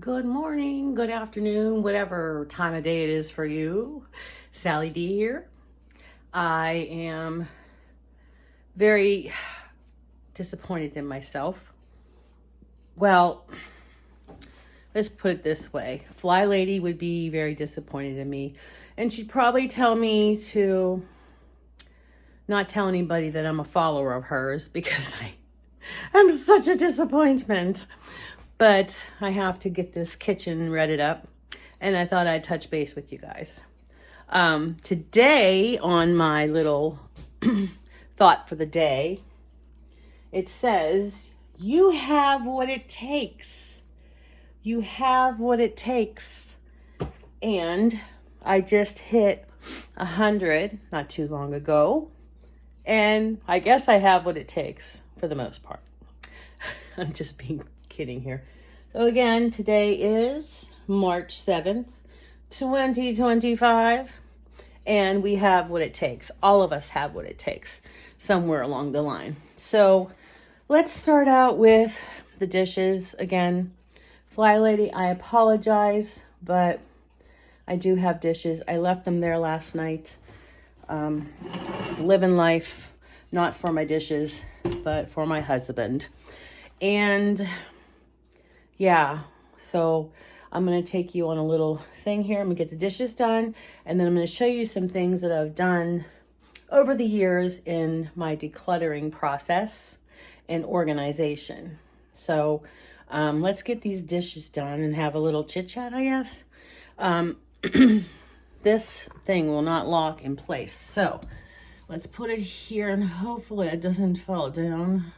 Good morning, good afternoon, whatever time of day it is for you. Sally D here. I am very disappointed in myself. Well, let's put it this way. Fly Lady would be very disappointed in me. And she'd probably tell me to not tell anybody that I'm a follower of hers because I'm such a disappointment. But I have to get this kitchen readied up, and I thought I'd touch base with you guys. Today, on my little thought for the day, it says, you have what it takes. You have what it takes. And I just hit 100 not too long ago, and I guess I have what it takes for the most part. I'm just being kidding here. So again, today is March 7th, 2025, and we have what it takes. All of us have what it takes somewhere along the line. So let's start out with the dishes. Again, Fly Lady, I apologize, but I do have dishes. I left them there last night. Living life, not for my dishes, but for my husband. And yeah, so I'm going to take you on a little thing here. I'm going to get the dishes done, and then I'm going to show you some things that I've done over the years in my decluttering process and organization. So let's get these dishes done and have a little chit chat, I guess. This thing will not lock in place. So let's put it here, and hopefully it doesn't fall down.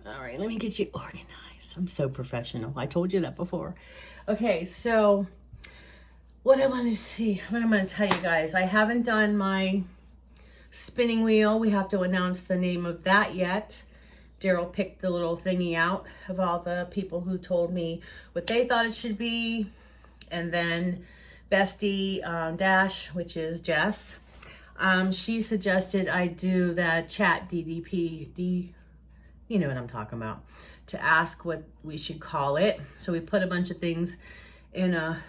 All right, let me get you organized. I'm so professional. I told you that before. Okay, so what I'm going to tell you guys, I haven't done my spinning wheel. We have to announce the name of that yet. Daryl picked the little thingy out of all the people who told me what they thought it should be. And then Bestie Dash, which is Jess, she suggested I do that chat DDP, you know what I'm talking about, to ask what we should call it. So we put a bunch of things in a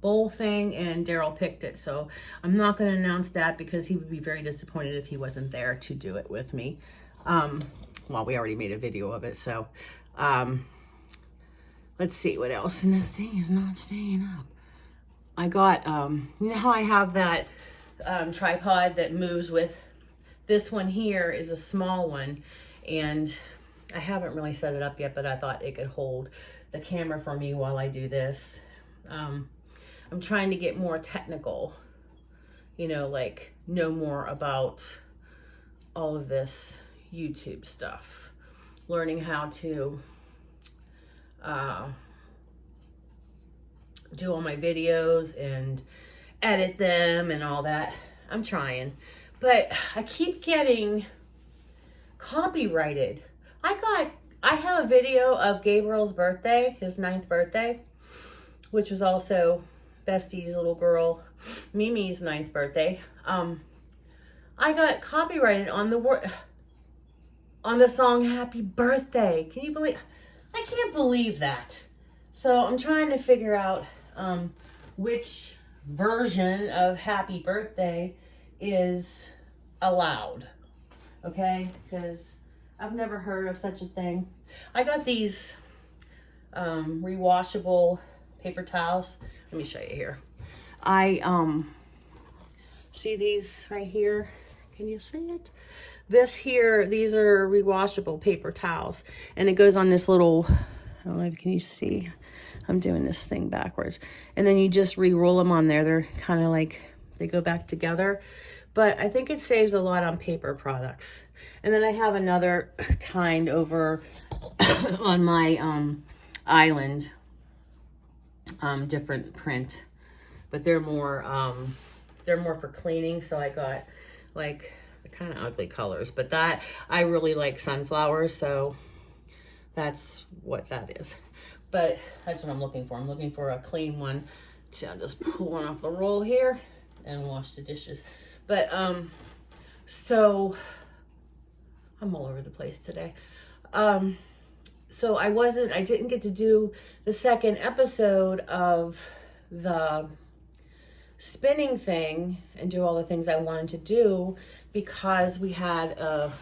bowl thing, and Daryl picked it. So I'm not going to announce that because he would be very disappointed if he wasn't there to do it with me. Well, we already made a video of it. So let's see what else. And this thing is not staying up. I got, now I have that tripod that moves with, this one here is a small one, and I haven't really set it up yet, but I thought it could hold the camera for me while I do this. I'm trying to get more technical, you know, like know more about all of this YouTube stuff, learning how to do all my videos and edit them and all that. I'm trying, but I keep getting copyrighted. I have a video of Gabriel's birthday, his 9th birthday, which was also Bestie's little girl, Mimi's 9th birthday. I got copyrighted on the song Happy Birthday. Can you believe? I can't believe that. So I'm trying to figure out which version of Happy Birthday is allowed. Okay? Because I've never heard of such a thing. I got these rewashable paper towels. Let me show you here. I see these right here. Can you see it? This here, these are rewashable paper towels, and it goes on this little, I don't know, can you see? I'm doing this thing backwards. And then you just re-roll them on there. They're kind of like, they go back together. But I think it saves a lot on paper products. And then I have another kind over on my island, different print, but they're more for cleaning. So I got like the kind of ugly colors, but that I really like sunflowers, so that's what that is. But that's what I'm looking for. I'm looking for a clean one. So I'll just pull one off the roll here and wash the dishes. But so I'm all over the place today. so I didn't get to do the second episode of the spinning thing and do all the things I wanted to do because we had a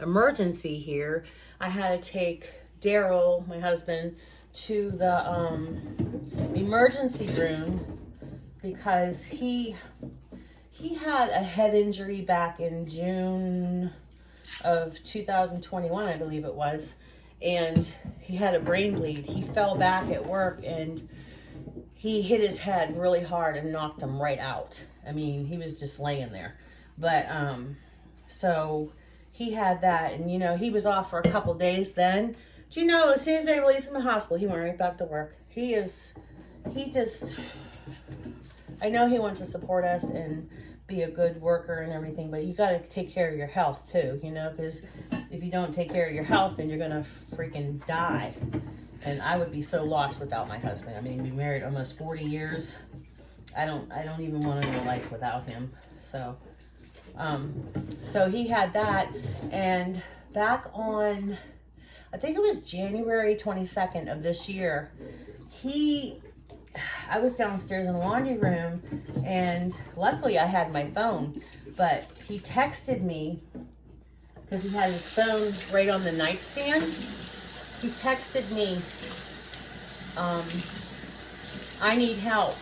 emergency here. I had to take Daryl, my husband, to the emergency room because he had a head injury back in June of 2021, I believe it was, and he had a brain bleed. He fell back at work and he hit his head really hard and knocked him right out. I mean, he was just laying there. But so he had that, and he was off for a couple days then. Do you know, as soon as they released him from the hospital, he went right back to work. I know he wants to support us and be a good worker and everything, but you got to take care of your health too, because if you don't take care of your health, then you're going to freaking die. And I would be so lost without my husband. I mean, we married almost 40 years. I don't even want to know life without him. So he had that, and back on, I think it was January 22nd of this year, I was downstairs in the laundry room, and luckily I had my phone, but he texted me because he had his phone right on the nightstand. He texted me, I need help.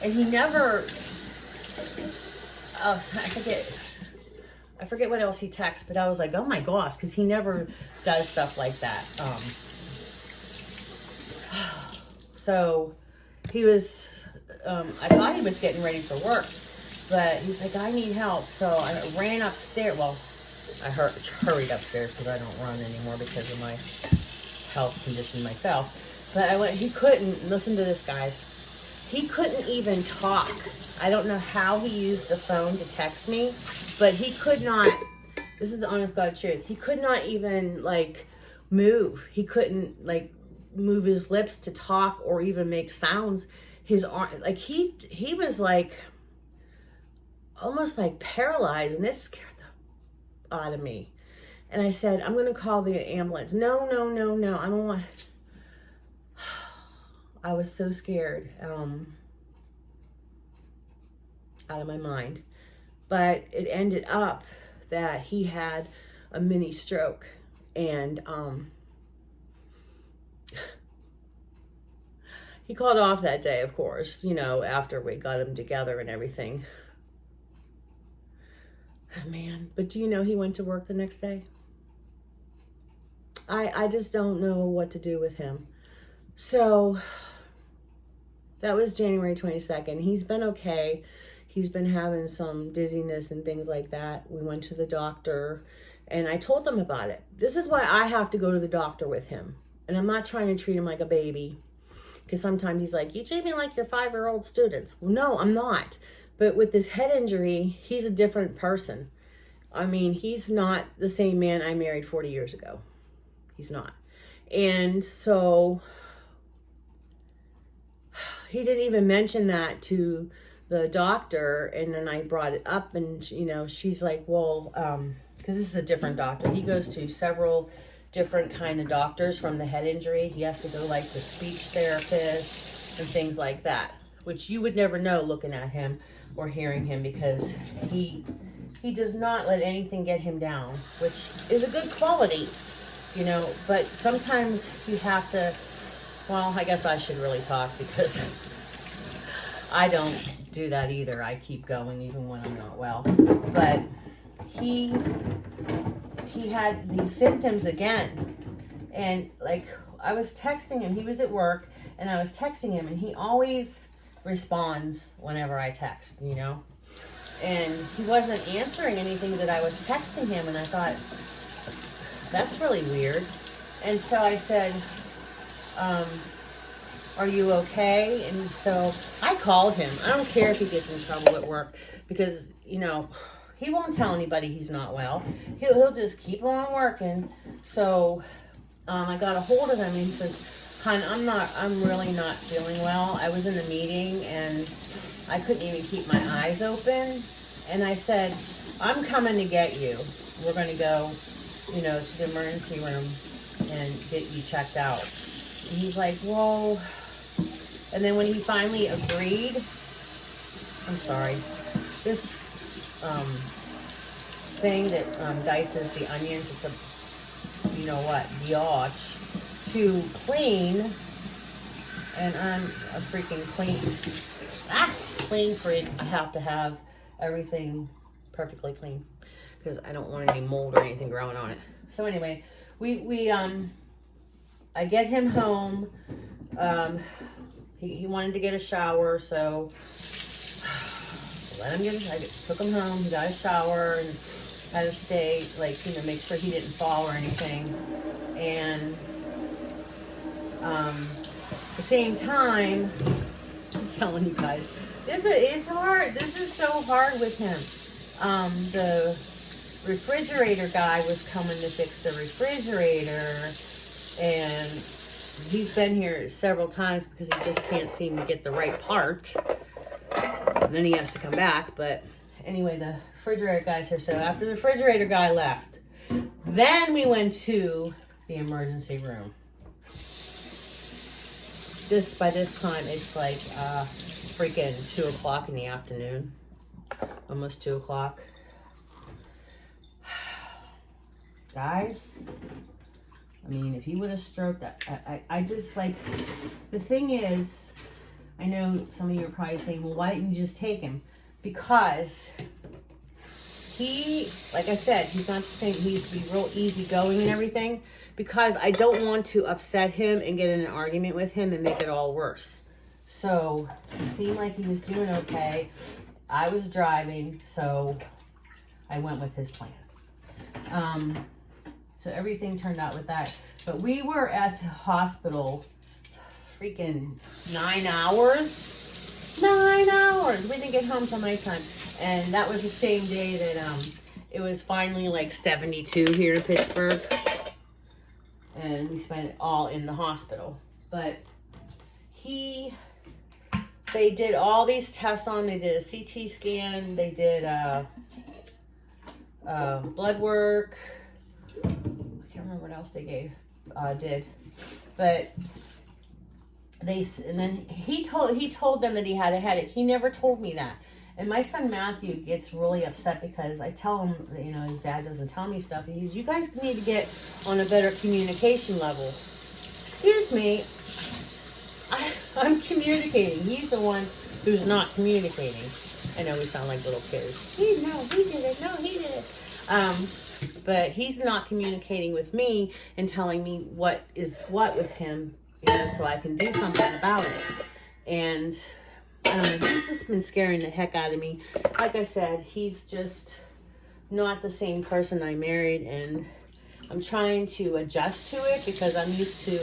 And he never, I forget what else he texted, but I was like, oh my gosh, because he never does stuff like that. So he was, I thought he was getting ready for work, but he's like, I need help. So I ran upstairs. Well, I hurried upstairs because I don't run anymore because of my health condition myself. But he couldn't, listen to this, guys. He couldn't even talk. I don't know how he used the phone to text me, but he could not, this is the honest God truth, he could not even move. He couldn't move his lips to talk or even make sounds. His arm, he was almost paralyzed, and it scared the out of me. And I said, I'm going to call the ambulance. No. I don't want. I was so scared, out of my mind. But it ended up that he had a mini stroke, and he called off that day, of course, after we got him together and everything. Man, but do you know he went to work the next day? I just don't know what to do with him. So that was January 22nd. He's been okay. He's been having some dizziness and things like that. We went to the doctor, and I told them about it. This is why I have to go to the doctor with him. And I'm not trying to treat him like a baby, because sometimes he's like, you treat me like your 5-year-old students. Well, no, I'm not. But with this head injury, he's a different person. I mean, he's not the same man I married 40 years ago. He's not. And so he didn't even mention that to the doctor. And then I brought it up, and she's like, well, because this is a different doctor. He goes to several different kind of doctors from the head injury. He has to go to speech therapist and things like that, which you would never know looking at him or hearing him, because he does not let anything get him down, which is a good quality, but sometimes you have to, well, I guess I should really talk, because I don't do that either. I keep going even when I'm not well. But he had these symptoms again, and I was texting him. He was at work, and I was texting him, and he always responds whenever I text, and he wasn't answering anything that I was texting him, and I thought, that's really weird. And so I said, are you okay? And so I called him. I don't care if he gets in trouble at work, because he won't tell anybody he's not well. He'll just keep on working. So I got a hold of him, and he says, hon, I'm really not feeling well. I was in a meeting, and I couldn't even keep my eyes open. And I said, I'm coming to get you. We're going to go, to the emergency room. and get you checked out. And he's like, whoa. And then when he finally agreed, I'm sorry, this thing that dices the onions, it's a, you know what, biatch, to clean, and I'm a freaking clean freak. I have to have everything perfectly clean because I don't want any mold or anything growing on it. So anyway, I get him home. He wanted to get a shower, so I took him home. He got a shower and had to stay, like, you know, make sure he didn't fall or anything. And at the same time, I'm telling you guys, it's hard. This is so hard with him. The refrigerator guy was coming to fix the refrigerator, and he's been here several times because he just can't seem to get the right part. And then he has to come back. But anyway, the refrigerator guy's here. So after the refrigerator guy left, then we went to the emergency room. By this time, it's like freaking 2 o'clock in the afternoon. Almost 2 o'clock. Guys, I mean, if he would have stroked that, I just, like, the thing is, I know some of you are probably saying, well, why didn't you just take him? Because he, like I said, he's not the same. He used to be real easygoing and everything, because I don't want to upset him and get in an argument with him and make it all worse. So it seemed like he was doing okay. I was driving, so I went with his plan. So everything turned out with that. But we were at the hospital freaking 9 hours. 9 hours. We didn't get home till nighttime. And that was the same day that it was finally like 72 here in Pittsburgh. And we spent it all in the hospital. But they did all these tests on him. They did a CT scan. They did blood work. I can't remember what else they did. But and then he told them that he had a headache. He never told me that. And my son Matthew gets really upset because I tell him, you know, his dad doesn't tell me stuff. And you guys need to get on a better communication level. Excuse me, I'm communicating. He's the one who's not communicating. I know we sound like little kids. No, he did it. No, he did it. But he's not communicating with me and telling me what is what with him, you know, so I can do something about it. And he's just been scaring the heck out of me. Like I said, he's just not the same person I married, and I'm trying to adjust to it because I'm used to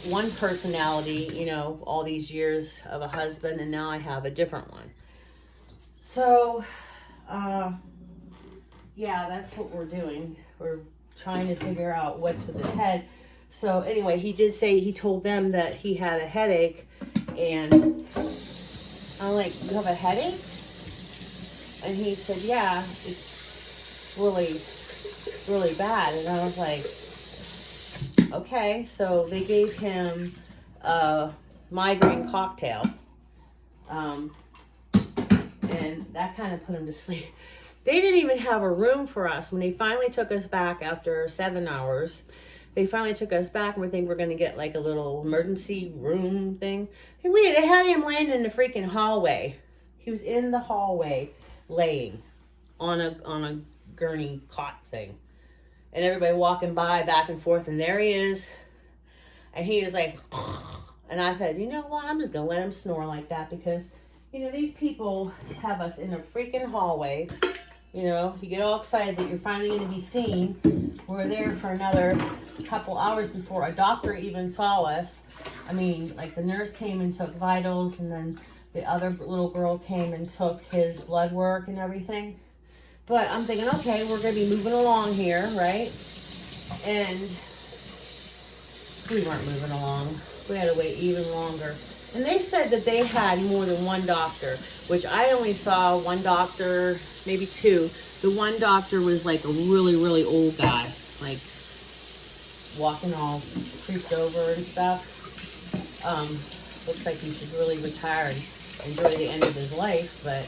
one personality, you know, all these years of a husband, and now I have a different one. So, yeah, that's what we're doing. We're trying to figure out what's with his head. So anyway, he did say, he told them that he had a headache, and I'm like, you have a headache? And he said, yeah, it's really, really bad. And I was like, okay. So they gave him a migraine cocktail. And that kind of put him to sleep. They didn't even have a room for us. When they finally took us back after 7 hours, they finally took us back, and we think we're going to get like a little emergency room thing. And they had him laying in the freaking hallway. He was in the hallway laying on a gurney cot thing. And everybody walking by back and forth, and there he is. And he was like, and I said, you know what? I'm just going to let him snore like that because, you know, these people have us in a freaking hallway. You know, you get all excited that you're finally going to be seen. We're there for another couple hours before a doctor even saw us. I mean, like the nurse came and took vitals, and then the other little girl came and took his blood work and everything. But I'm thinking, okay, we're going to be moving along here, right? And we weren't moving along. We had to wait even longer. And they said that they had more than one doctor, which I only saw one doctor, maybe two. The one doctor was like a really, really old guy, like walking all creased over and stuff. Looks like he should really retire and enjoy the end of his life, but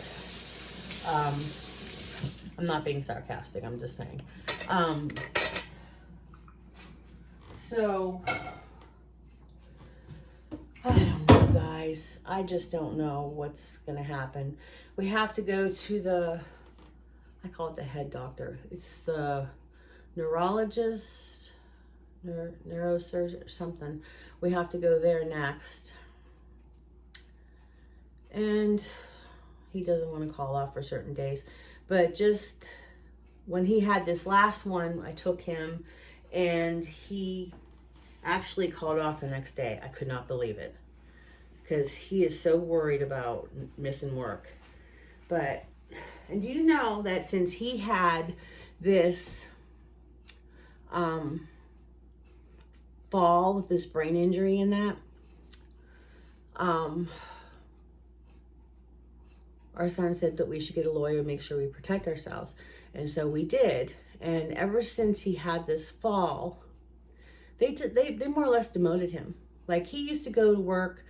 I'm not being sarcastic, I'm just saying. So, I don't know, guys. I just don't know what's going to happen. We have to go to the, I call it the head doctor. It's the neurologist, neurosurgeon, something. We have to go there next. And he doesn't want to call off for certain days. But just when he had this last one, I took him and he actually called off the next day. I could not believe it because he is so worried about missing work. But, and do you know that since he had this fall with this brain injury and that, our son said that we should get a lawyer and make sure we protect ourselves. And so we did. And ever since he had this fall, they more or less demoted him. Like, he used to go to work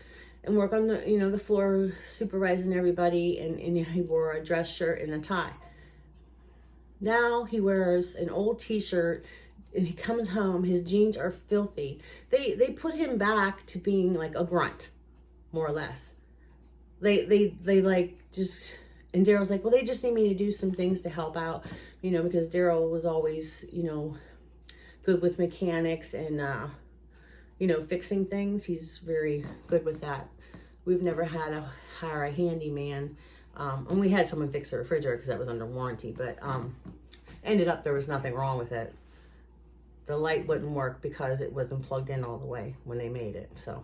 and work on the, the floor supervising everybody, and he wore a dress shirt and a tie. Now he wears an old t-shirt and he comes home, his jeans are filthy. They put him back to being like a grunt, more or less. They like just, and Daryl's like, well, they just need me to do some things to help out, because Daryl was always, good with mechanics and, fixing things. He's very good with that. We've never had to hire a handyman. And we had someone fix the refrigerator because that was under warranty, but ended up there was nothing wrong with it. The light wouldn't work because it wasn't plugged in all the way when they made it. So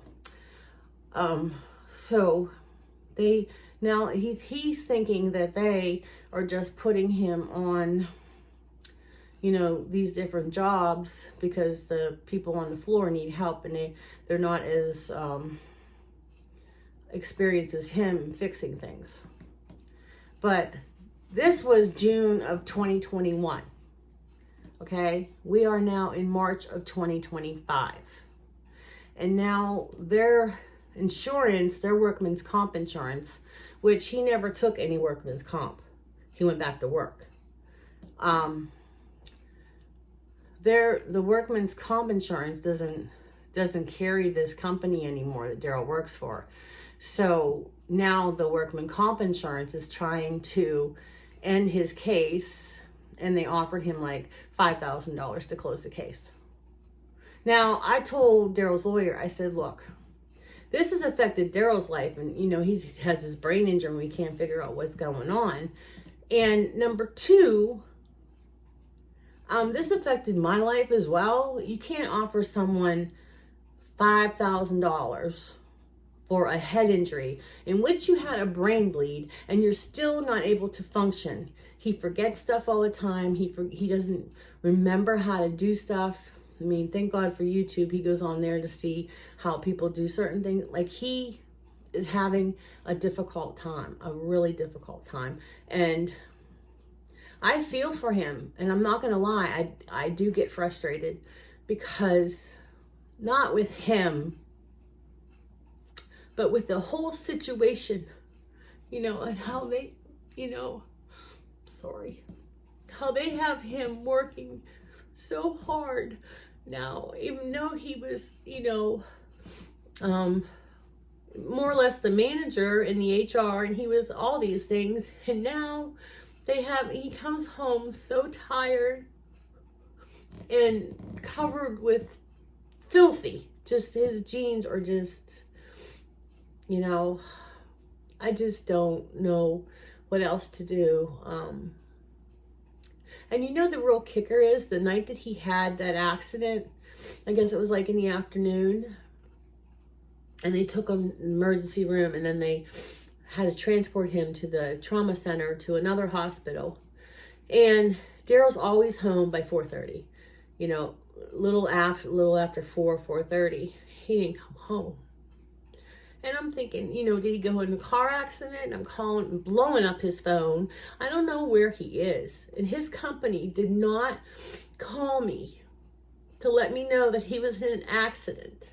now he's thinking that they are just putting him on, these different jobs because the people on the floor need help and they're not as experienced as him fixing things. But this was June of 2021. Okay, we are now in March of 2025. And now their insurance, their workman's comp insurance, which he never took any workman's comp. He went back to work. The workman's comp insurance doesn't carry this company anymore that Daryl works for. So now the workman comp insurance is trying to end his case, and they offered him like $5,000 to close the case. Now, I told Daryl's lawyer, I said, look, this has affected Daryl's life, and he has his brain injury and we can't figure out what's going on. And number two, this affected my life as well. You can't offer someone $5,000 for a head injury in which you had a brain bleed and you're still not able to function. He forgets stuff all the time. He doesn't remember how to do stuff. I mean, thank God for YouTube. He goes on there to see how people do certain things. Like, he is having a difficult time, a really difficult time. And I feel for him. And I'm not going to lie, I do get frustrated because not with him, but with the whole situation, and how they, how they have him working so hard now, even though he was, more or less the manager in the HR, and he was all these things, and now he comes home so tired and covered with filthy, just his jeans are just, I just don't know what else to do. And the real kicker is the night that he had that accident, I guess it was like in the afternoon, and they took him to the emergency room, and then they had to transport him to the trauma center to another hospital. And Daryl's always home by 4:30, little after 4:30. He didn't come home. And I'm thinking, did he go in a car accident? I'm calling, blowing up his phone. I don't know where he is. And his company did not call me to let me know that he was in an accident.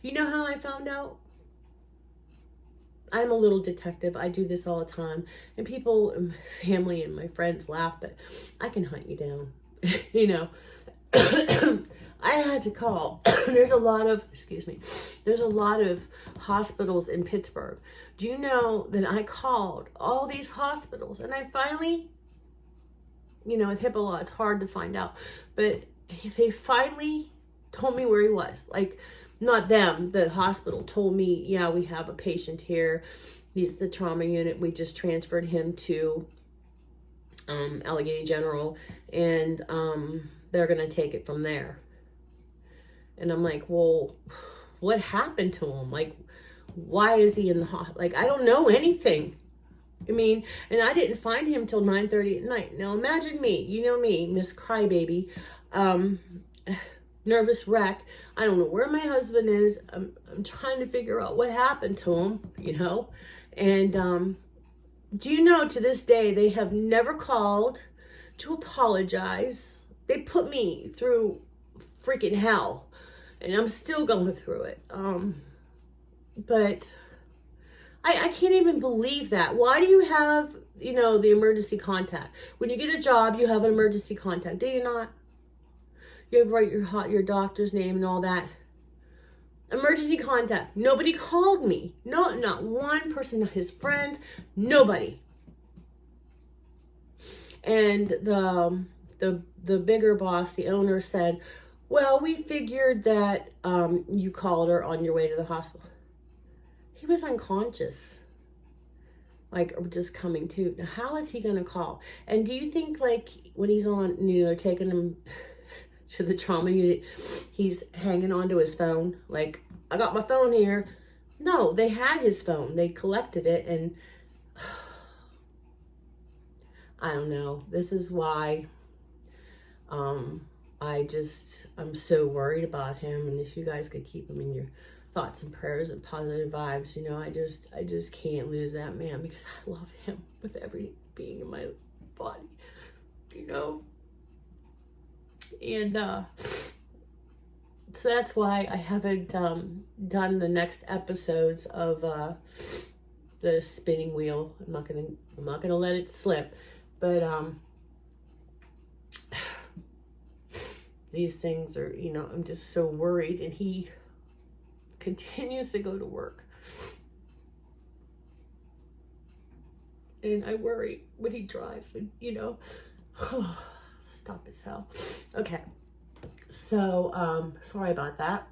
You know how I found out? I'm a little detective. I do this all the time. And people, family and my friends laugh, but I can hunt you down. You know, I had to call. There's a lot of hospitals in Pittsburgh. Do you know that I called all these hospitals and I finally, you know, with HIPAA law, it's hard to find out, but they finally told me where he was. Like, not them, the hospital told me, yeah, we have a patient here. He's the trauma unit. We just transferred him to Allegheny General, and they're going to take it from there. And I'm like, well, what happened to him? Like, why is he in the hospital? Like, I don't know anything. I mean, and I didn't find him till 9:30 at night. Now imagine me, you know me, Miss Crybaby, nervous wreck. I don't know where my husband is. I'm trying to figure out what happened to him, you know. And do you know, to this day, they have never called to apologize. They put me through freaking hell, and I'm still going through it. But I can't even believe that. Why do you have, you know, the emergency contact? When you get a job, you have an emergency contact, do you not? You have to write your doctor's name and all that. Emergency contact. Nobody called me. No, not one person, not his friends, nobody. And the bigger boss, the owner, said, well, we figured that you called her on your way to the hospital. He was unconscious, like, just coming to. Now, how is he going to call? And do you think, like, when he's on, you know, they're taking him to the trauma unit, he's hanging onto his phone, like, I got my phone here? No, they had his phone. They collected it, and I don't know. This is why I'm so worried about him. And if you guys could keep him in your thoughts and prayers and positive vibes, you know, I just can't lose that man, because I love him with every being in my body, you know. And so that's why I haven't done the next episodes of the spinning wheel. I'm not gonna let it slip, but these things are, you know, I'm just so worried. And he continues to go to work, and I worry when he drives, and, you know, stop as hell. Okay, so sorry about that,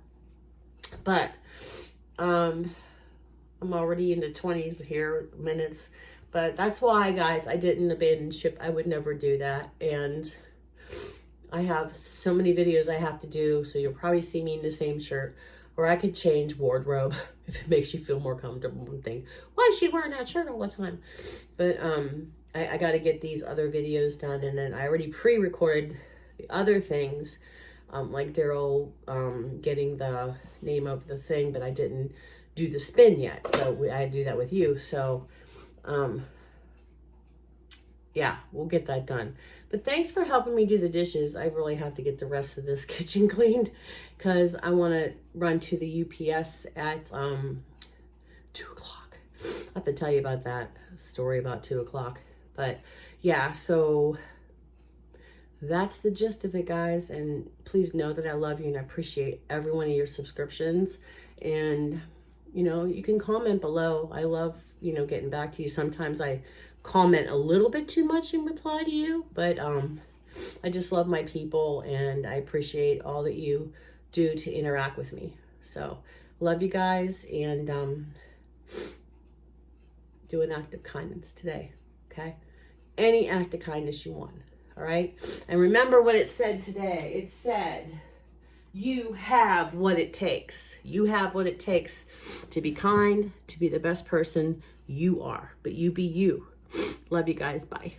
but I'm already in the 20s here minutes, but that's why, guys, I didn't abandon ship. I would never do that. And I have so many videos I have to do, so you'll probably see me in the same shirt, or I could change wardrobe if it makes you feel more comfortable and think, why is she wearing that shirt all the time? But I got to get these other videos done, and then I already pre-recorded the other things, like Daryl getting the name of the thing, but I didn't do the spin yet, so I do that with you. So yeah, we'll get that done. But thanks for helping me do the dishes. I really have to get the rest of this kitchen cleaned, because I want to run to the UPS at 2 o'clock. I have to tell you about that story about 2 o'clock. But yeah, so that's the gist of it, guys. And please know that I love you and I appreciate every one of your subscriptions. And, you know, you can comment below. I love, you know, getting back to you. Sometimes I comment a little bit too much in reply to you, but I just love my people, and I appreciate all that you do to interact with me. So love you guys, and do an act of kindness today, okay? Any act of kindness you want, all right? And remember what it said today. It said, you have what it takes. You have what it takes to be kind, to be the best person you are. But you be you. Love you guys. Bye.